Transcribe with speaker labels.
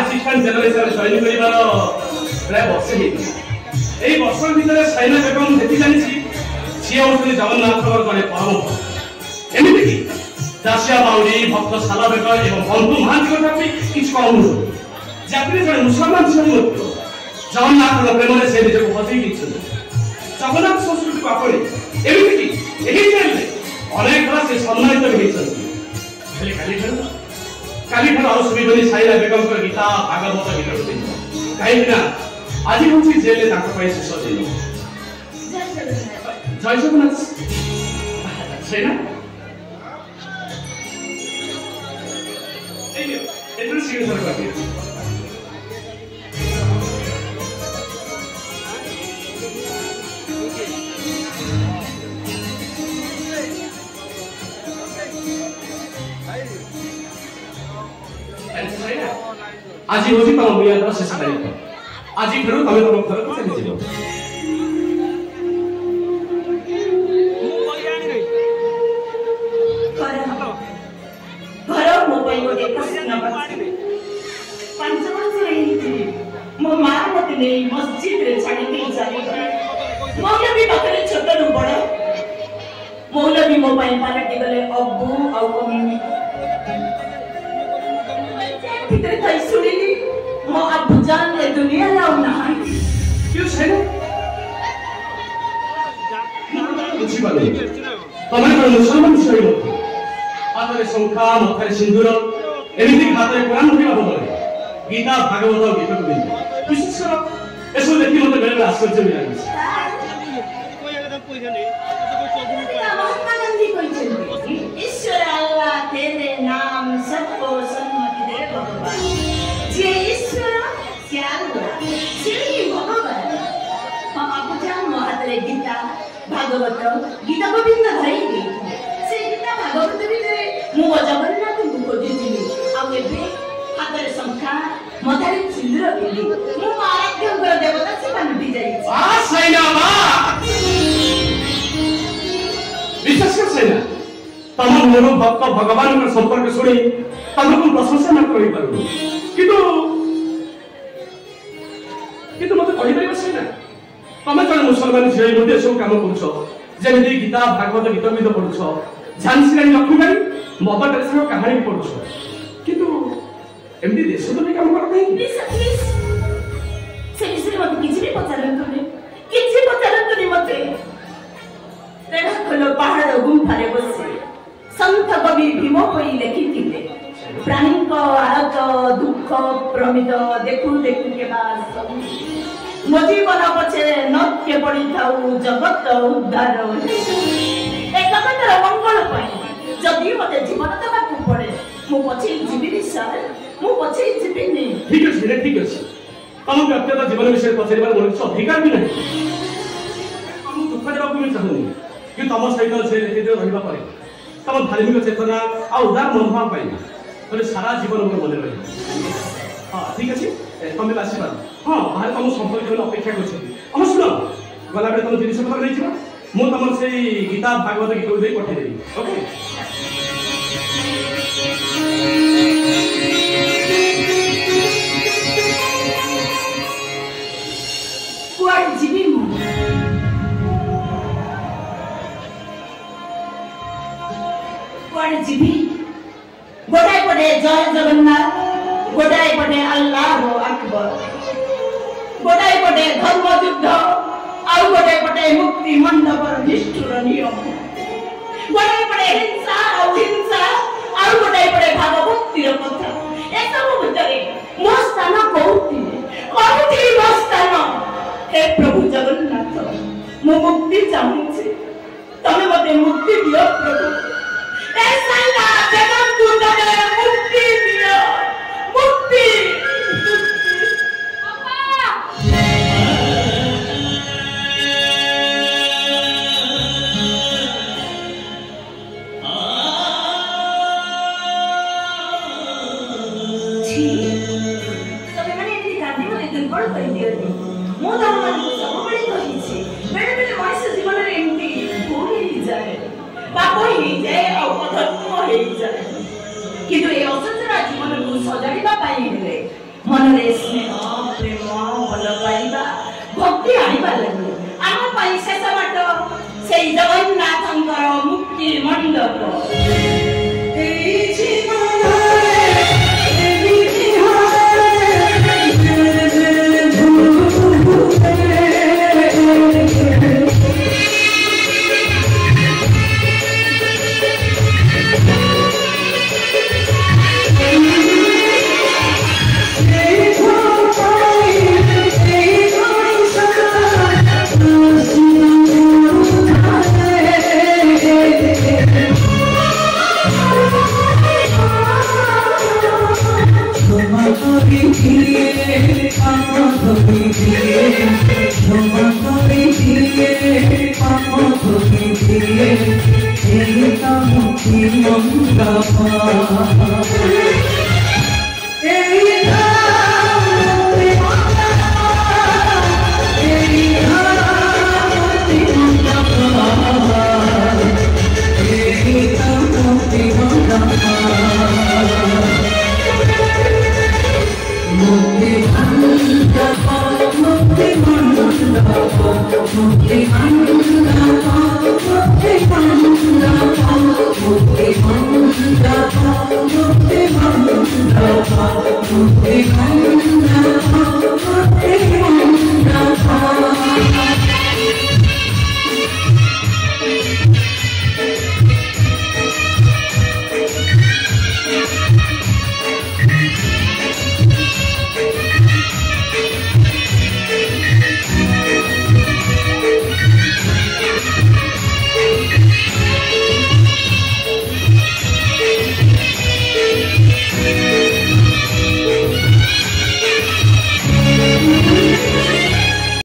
Speaker 1: Assistant general join कर प्राय वर्षे वर्ष भर साइना बेगम जी जानी सी हूँ जगन्नाथ जड़े परम भक्त एमती दासिया बाउरी भक्त साला बेग और बंधु महांती कि कम नुह जाति जड़े मुसलमान झील जगन्नाथ प्रेम से निजक हजई जगन्नाथ संस्कृति को आपणे एमती अनेक थर से सम्मानित भी काली ठार शुणी साइना बेगम गीता भागवत गीत कहीं आज हूँ जेल शेष दिन जय जगन्नाथ सैना सिग्नेचर कर आज हूँ तुम बुआ शेष तारीख आज ठूँ तुम तुम घर को चली जाओ
Speaker 2: मो मां मत नहीं मस्जिद रे छाड़ी के जाई मौलवी पाखरे छोट नु बड़ मौलवी मो पाई पालटी गले अब्बू औ अम्मी भीतर थाई सुनिली मो अब्बू जान ए दुनिया लाउ ना
Speaker 1: क्यों छे बुझी बाले तमे को मुसलमान छे हातरे शंखा मथरे सिंदूर एमिति हातरे कुरान पढ़िबा बोले गीता भागवत गीत को दिन विशेष ऐसो देखि मते बेले आश्चर्य भी लागे
Speaker 2: महात्मा गांधी कहते ईश्वर अल्लाह तेरे नाम सबको सन्मति दे भगवान जे ईश्वर से अल्लाह से ही भगवान हम आपजा महात्रे गीता भागवत गीता गोविंद धरी से गीता भागवत भी मु जगन्नाथ को दिथिली आ एबे हातरे संख्या मथारे सिंदूर पिली मु आराध्य देवता से पालटी जाई
Speaker 1: आ सैना बा विशेष कर सैना तम मोर भक्त भगवान का संपर्क सुनी तमको प्रशंसा न करि पारु किंतु मते कहि परिबा सैना तमे जण मुसलमान झियै मध्ये सब काम करूछो जेमिति गीता भागवत गीत गीत पढुछो झांसी रानी लक्ष्मीबाई मदर टेरेसा कहानी पढुछो किंतु एमदी देश तो भी काम करते हैं
Speaker 2: प्लीज से विषय मत किसी भी पचारन तो नहीं मत तेरा खोलो पहाड़ गुंफारे बसे संत कवि भीम कोई लिखिथिले प्राणी को आरत दुख प्रमित देखु देखु के बाद मो जीवन पछे नत्य पड़ी थाउ जगत उद्धार एक कथार मंगल पाई जदि मते जीवन देबा को पड़े मो पछे जीविनी सर मो पछे जीविनी
Speaker 1: ठीक अछि तम व्यक्तिगत जीवन विषय पछेबार मोर କିଛି ଅଧିକାର भी नहीं हम दुख देबा को चाहूनी कि तम सहित से लेके रहबा पारे तम धार्मिक चेतना आ उदार मनोभाव पाई तोरे सारा जीवन मोर मन रही हां ठीक अछि तमे आसी पार हां बाहर तम संपर्क में अपेक्षा करछी हम सुनो गला बेले तम जिनिस पत्र नै छिबा मो तमर से गीता भागवत गीत दे पठे देबी ओके
Speaker 2: कुआड जीवी मु कुआड जीवी गोटाए पटे जय जगन्नाथ, गोटाए पटे अल्लाह अकबर, गोटाए पटे धर्म युद्ध, आउ गोटाए पटे मुक्ति मंडप निष्ठुर नियम, गोटाए पटे हिंसा आउ गोटाए पटे भाव भक्तिर कथा। एसबु भितरे मो स्थान कोउठी मो स्थान? हे प्रभु जगन्नाथ, मु मुक्ति चाहूछि, तमे मते मुक्ति दियो प्रभु। ऐसा ना जगत तू तमे मुक्ति दियो, मुक्ति। तमे माने एति कांदी बोले दुर्बल कर दियो। मो तम मन सबबळे कहिछि, बेले बेले मनुष्य जीवन रे एमती भूल ही जाए, पाप ही जाए और अधर्म ही जाए। किंतु ए असंजरा जीवन को सजाड़िबा पाई हेले मन रे स्नेह प्रेम भल पाइबा भक्ति आनिबा लागि आम पाई शेष बाट से जगन्नाथंकर मुक्ति मंडप।
Speaker 3: Mutti